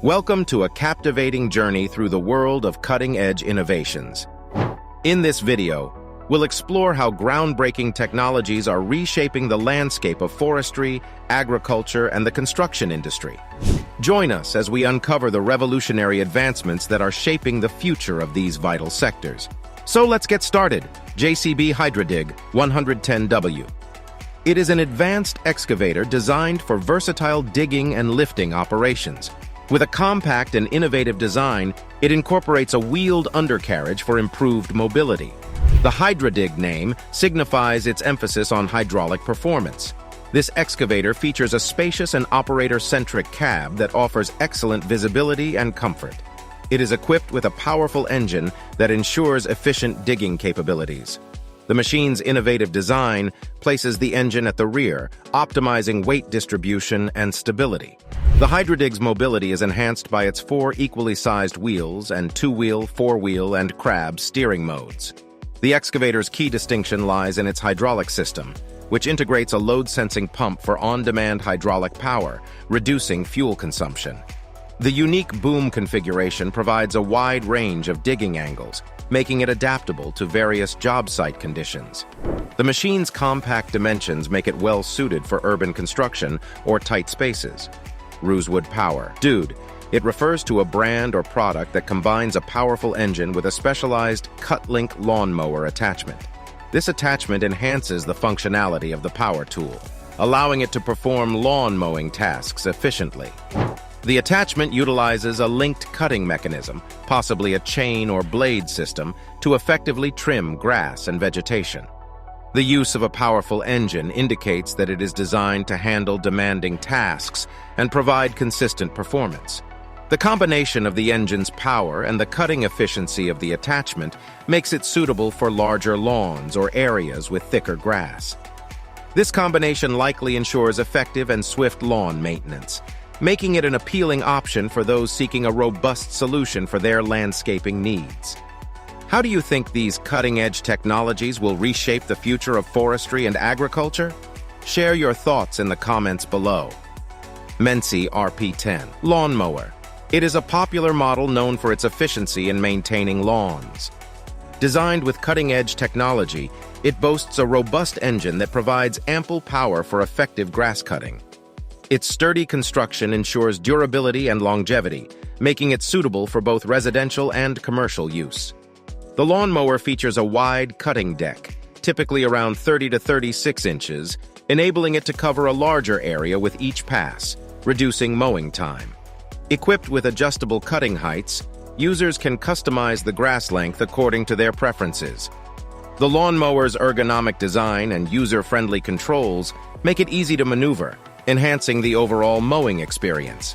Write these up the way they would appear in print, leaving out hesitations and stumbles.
Welcome to a captivating journey through the world of cutting-edge innovations. In this video, we'll explore how groundbreaking technologies are reshaping the landscape of forestry, agriculture, and the construction industry. Join us as we uncover the revolutionary advancements that are shaping the future of these vital sectors. So let's get started. JCB HydroDig 110W. It is an advanced excavator designed for versatile digging and lifting operations. With a compact and innovative design, it incorporates a wheeled undercarriage for improved mobility. The HydroDig name signifies its emphasis on hydraulic performance. This excavator features a spacious and operator-centric cab that offers excellent visibility and comfort. It is equipped with a powerful engine that ensures efficient digging capabilities. The machine's innovative design places the engine at the rear, optimizing weight distribution and stability. The HydroDig's mobility is enhanced by its 4 equally sized wheels and 2-wheel, 4-wheel, and crab steering modes. The excavator's key distinction lies in its hydraulic system, which integrates a load-sensing pump for on-demand hydraulic power, reducing fuel consumption. The unique boom configuration provides a wide range of digging angles, making it adaptable to various job site conditions. The machine's compact dimensions make it well-suited for urban construction or tight spaces. Roosewood Power. Dude, it refers to a brand or product that combines a powerful engine with a specialized cut-link lawnmower attachment. This attachment enhances the functionality of the power tool, allowing it to perform lawn mowing tasks efficiently. The attachment utilizes a linked cutting mechanism, possibly a chain or blade system, to effectively trim grass and vegetation. The use of a powerful engine indicates that it is designed to handle demanding tasks and provide consistent performance. The combination of the engine's power and the cutting efficiency of the attachment makes it suitable for larger lawns or areas with thicker grass. This combination likely ensures effective and swift lawn maintenance, making it an appealing option for those seeking a robust solution for their landscaping needs. How do you think these cutting-edge technologies will reshape the future of forestry and agriculture? Share your thoughts in the comments below. Mency RP10 Lawnmower. It is a popular model known for its efficiency in maintaining lawns. Designed with cutting-edge technology, it boasts a robust engine that provides ample power for effective grass cutting. Its sturdy construction ensures durability and longevity, making it suitable for both residential and commercial use. The lawnmower features a wide cutting deck, typically around 30 to 36 inches, enabling it to cover a larger area with each pass, reducing mowing time. Equipped with adjustable cutting heights, users can customize the grass length according to their preferences. The lawnmower's ergonomic design and user-friendly controls make it easy to maneuver, enhancing the overall mowing experience.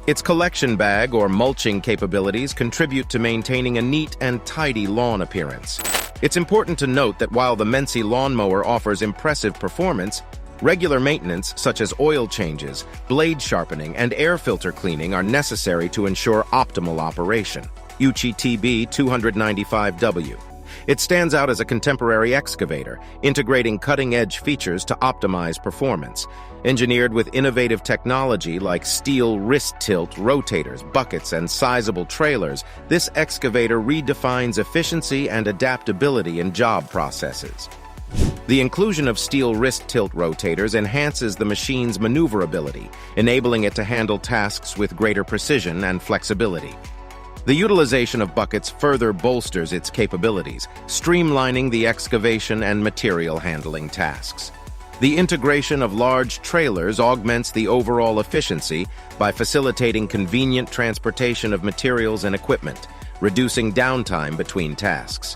Its collection bag or mulching capabilities contribute to maintaining a neat and tidy lawn appearance. It's important to note that while the Mency lawnmower offers impressive performance, regular maintenance such as oil changes, blade sharpening, and air filter cleaning are necessary to ensure optimal operation. Uchi TB 295W. It stands out as a contemporary excavator, integrating cutting-edge features to optimize performance. Engineered with innovative technology like steel wrist tilt rotators, buckets, and sizable trailers, this excavator redefines efficiency and adaptability in job processes. The inclusion of steel wrist tilt rotators enhances the machine's maneuverability, enabling it to handle tasks with greater precision and flexibility. The utilization of buckets further bolsters its capabilities, streamlining the excavation and material handling tasks. The integration of large trailers augments the overall efficiency by facilitating convenient transportation of materials and equipment, reducing downtime between tasks.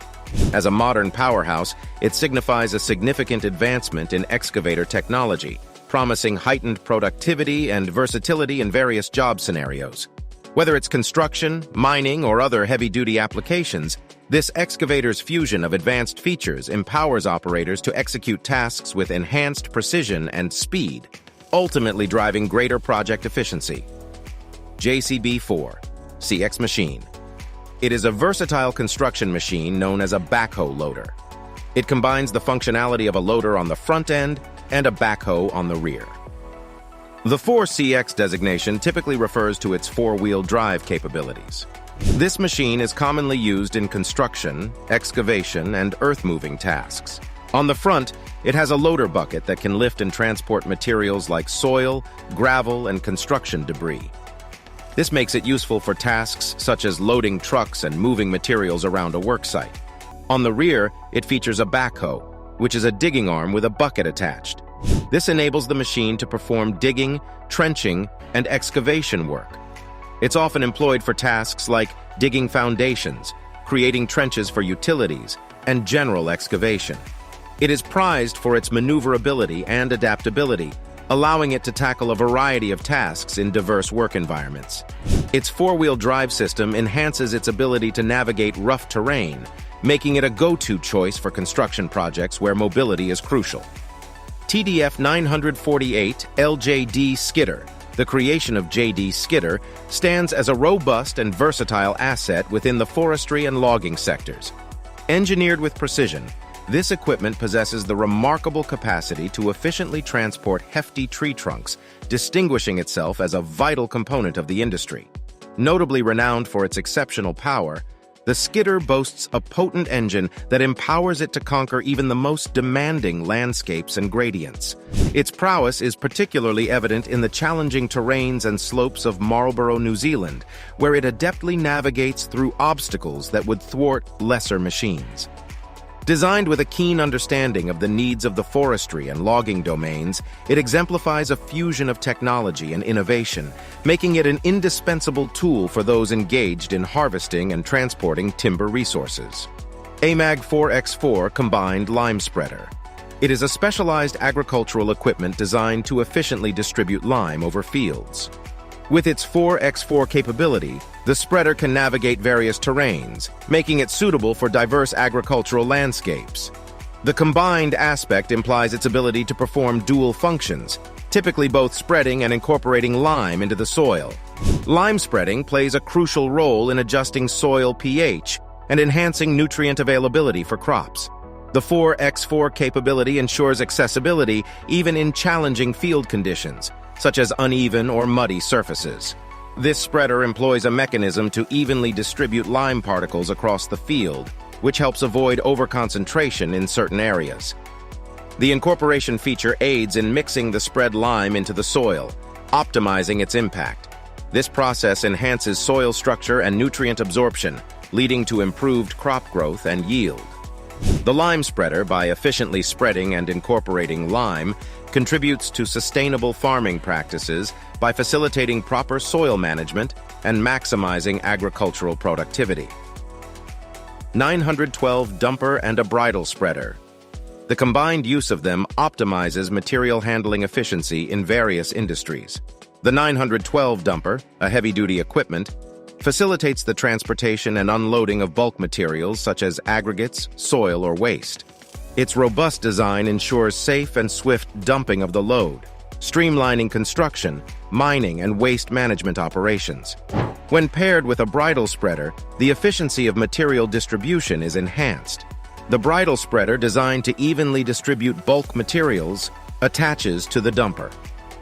As a modern powerhouse, it signifies a significant advancement in excavator technology, promising heightened productivity and versatility in various job scenarios. Whether it's construction, mining, or other heavy-duty applications, this excavator's fusion of advanced features empowers operators to execute tasks with enhanced precision and speed, ultimately driving greater project efficiency. JCB4 CX Machine. It is a versatile construction machine known as a backhoe loader. It combines the functionality of a loader on the front end and a backhoe on the rear. The 4CX designation typically refers to its four-wheel drive capabilities. This machine is commonly used in construction, excavation, and earth-moving tasks. On the front, it has a loader bucket that can lift and transport materials like soil, gravel, and construction debris. This makes it useful for tasks such as loading trucks and moving materials around a work site. On the rear, it features a backhoe, which is a digging arm with a bucket attached. This enables the machine to perform digging, trenching, and excavation work. It's often employed for tasks like digging foundations, creating trenches for utilities, and general excavation. It is prized for its maneuverability and adaptability, allowing it to tackle a variety of tasks in diverse work environments. Its four-wheel drive system enhances its ability to navigate rough terrain, making it a go-to choice for construction projects where mobility is crucial. TDF 948 LJD Skidder, the creation of J.D. Skidder, stands as a robust and versatile asset within the forestry and logging sectors. Engineered with precision, this equipment possesses the remarkable capacity to efficiently transport hefty tree trunks, distinguishing itself as a vital component of the industry. Notably renowned for its exceptional power, the skidder boasts a potent engine that empowers it to conquer even the most demanding landscapes and gradients. Its prowess is particularly evident in the challenging terrains and slopes of Marlborough, New Zealand, where it adeptly navigates through obstacles that would thwart lesser machines. Designed with a keen understanding of the needs of the forestry and logging domains, it exemplifies a fusion of technology and innovation, making it an indispensable tool for those engaged in harvesting and transporting timber resources. AMAG 4X4 Combined Lime Spreader. It is a specialized agricultural equipment designed to efficiently distribute lime over fields. With its 4x4 capability, the spreader can navigate various terrains, making it suitable for diverse agricultural landscapes. The combined aspect implies its ability to perform dual functions, typically both spreading and incorporating lime into the soil. Lime spreading plays a crucial role in adjusting soil pH and enhancing nutrient availability for crops. The 4x4 capability ensures accessibility even in challenging field conditions, such as uneven or muddy surfaces. This spreader employs a mechanism to evenly distribute lime particles across the field, which helps avoid overconcentration in certain areas. The incorporation feature aids in mixing the spread lime into the soil, optimizing its impact. This process enhances soil structure and nutrient absorption, leading to improved crop growth and yield. The lime spreader, by efficiently spreading and incorporating lime, contributes to sustainable farming practices by facilitating proper soil management and maximizing agricultural productivity. 912 Dumper and a Bridle Spreader. The combined use of them optimizes material handling efficiency in various industries. The 912 Dumper, a heavy-duty equipment, facilitates the transportation and unloading of bulk materials such as aggregates, soil, or waste. Its robust design ensures safe and swift dumping of the load, streamlining construction, mining, and waste management operations. When paired with a bridle spreader, the efficiency of material distribution is enhanced. The bridle spreader, designed to evenly distribute bulk materials, attaches to the dumper.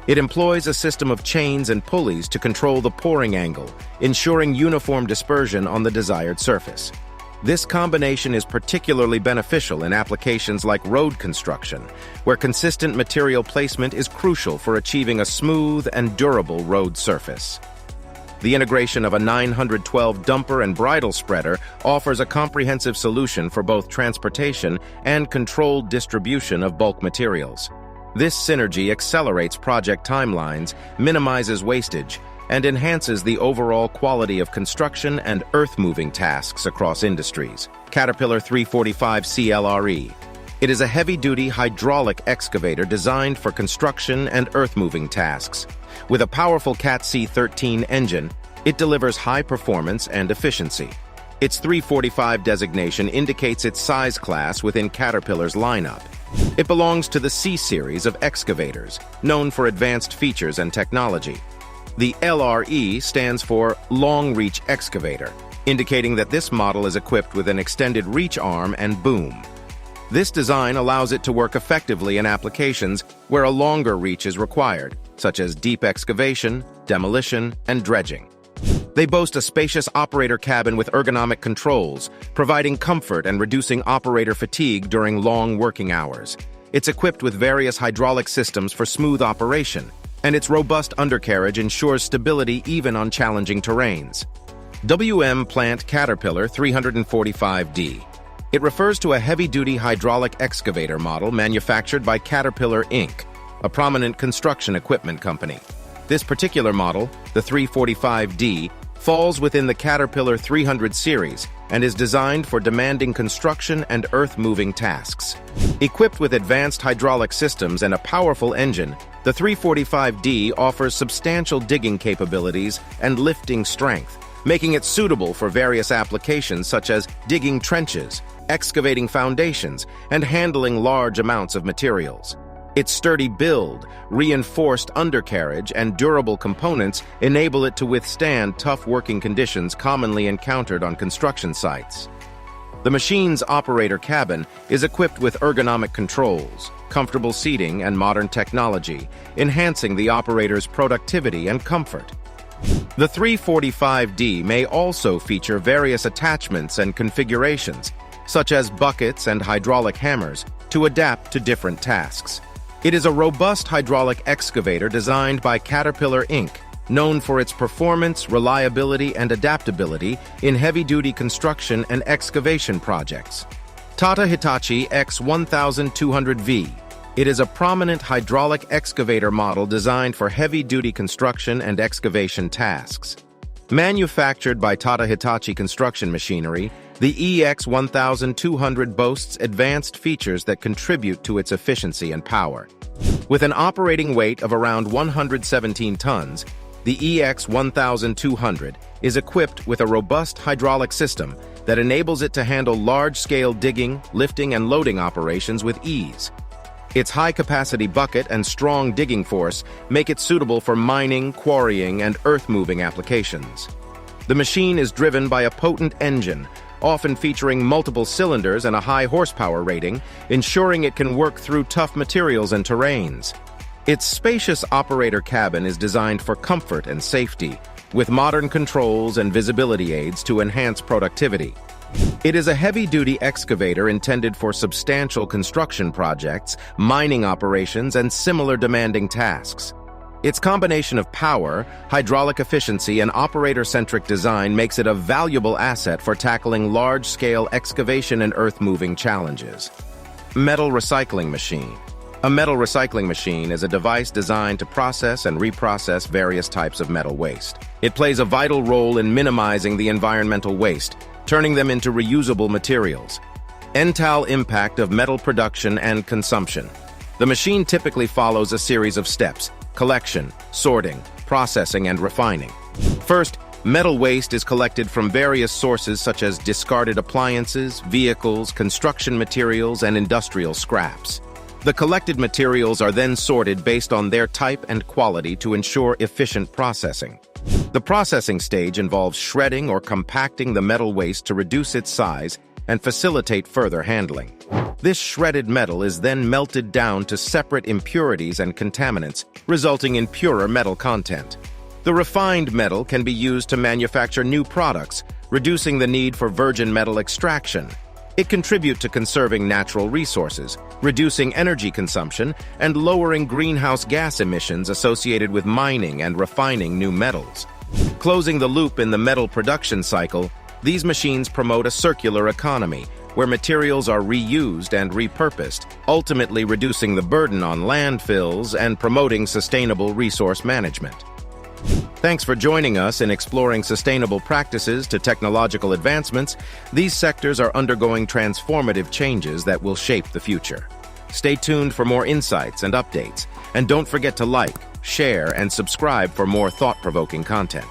It employs a system of chains and pulleys to control the pouring angle, ensuring uniform dispersion on the desired surface. This combination is particularly beneficial in applications like road construction, where consistent material placement is crucial for achieving a smooth and durable road surface. The integration of a 912 dumper and bridle spreader offers a comprehensive solution for both transportation and controlled distribution of bulk materials. This synergy accelerates project timelines, minimizes wastage, and enhances the overall quality of construction and earth-moving tasks across industries. Caterpillar 345 CLRE. It is a heavy-duty hydraulic excavator designed for construction and earth-moving tasks. With a powerful Cat C13 engine, it delivers high performance and efficiency. Its 345 designation indicates its size class within Caterpillar's lineup. It belongs to the C-series of excavators, known for advanced features and technology. The LRE stands for Long Reach Excavator, indicating that this model is equipped with an extended reach arm and boom. This design allows it to work effectively in applications where a longer reach is required, such as deep excavation, demolition, and dredging. They boast a spacious operator cabin with ergonomic controls, providing comfort and reducing operator fatigue during long working hours. It's equipped with various hydraulic systems for smooth operation, and its robust undercarriage ensures stability even on challenging terrains. WM Plant Caterpillar 345D. It refers to a heavy-duty hydraulic excavator model manufactured by Caterpillar Inc., a prominent construction equipment company. This particular model, the 345D, falls within the Caterpillar 300 series and is designed for demanding construction and earth-moving tasks. Equipped with advanced hydraulic systems and a powerful engine, the 345D offers substantial digging capabilities and lifting strength, making it suitable for various applications such as digging trenches, excavating foundations, and handling large amounts of materials. Its sturdy build, reinforced undercarriage, and durable components enable it to withstand tough working conditions commonly encountered on construction sites. The machine's operator cabin is equipped with ergonomic controls, comfortable seating, and modern technology, enhancing the operator's productivity and comfort. The 345D may also feature various attachments and configurations, such as buckets and hydraulic hammers, to adapt to different tasks. It is a robust hydraulic excavator designed by Caterpillar Inc., known for its performance, reliability, and adaptability in heavy-duty construction and excavation projects. Tata Hitachi X1200V. It is a prominent hydraulic excavator model designed for heavy-duty construction and excavation tasks. Manufactured by Tata Hitachi Construction Machinery, the EX1200 boasts advanced features that contribute to its efficiency and power. With an operating weight of around 117 tons, the EX1200 is equipped with a robust hydraulic system that enables it to handle large-scale digging, lifting, and loading operations with ease. Its high-capacity bucket and strong digging force make it suitable for mining, quarrying, and earth-moving applications. The machine is driven by a potent engine, often featuring multiple cylinders and a high horsepower rating, ensuring it can work through tough materials and terrains. Its spacious operator cabin is designed for comfort and safety, with modern controls and visibility aids to enhance productivity. It is a heavy-duty excavator intended for substantial construction projects, mining operations, and similar demanding tasks. Its combination of power, hydraulic efficiency, and operator-centric design makes it a valuable asset for tackling large-scale excavation and earth-moving challenges. Metal Recycling Machine. A metal recycling machine is a device designed to process and reprocess various types of metal waste. It plays a vital role in minimizing the environmental waste, turning them into reusable materials. N-tal impact of metal production and consumption. The machine typically follows a series of steps: collection, sorting, processing, and refining. First, metal waste is collected from various sources such as discarded appliances, vehicles, construction materials, and industrial scraps. The collected materials are then sorted based on their type and quality to ensure efficient processing. The processing stage involves shredding or compacting the metal waste to reduce its size and facilitate further handling. This shredded metal is then melted down to separate impurities and contaminants, resulting in purer metal content. The refined metal can be used to manufacture new products, reducing the need for virgin metal extraction. It contributes to conserving natural resources, reducing energy consumption, and lowering greenhouse gas emissions associated with mining and refining new metals. Closing the loop in the metal production cycle, these machines promote a circular economy, where materials are reused and repurposed, ultimately reducing the burden on landfills and promoting sustainable resource management. Thanks for joining us in exploring sustainable practices to technological advancements. These sectors are undergoing transformative changes that will shape the future. Stay tuned for more insights and updates, and don't forget to like, share, and subscribe for more thought-provoking content.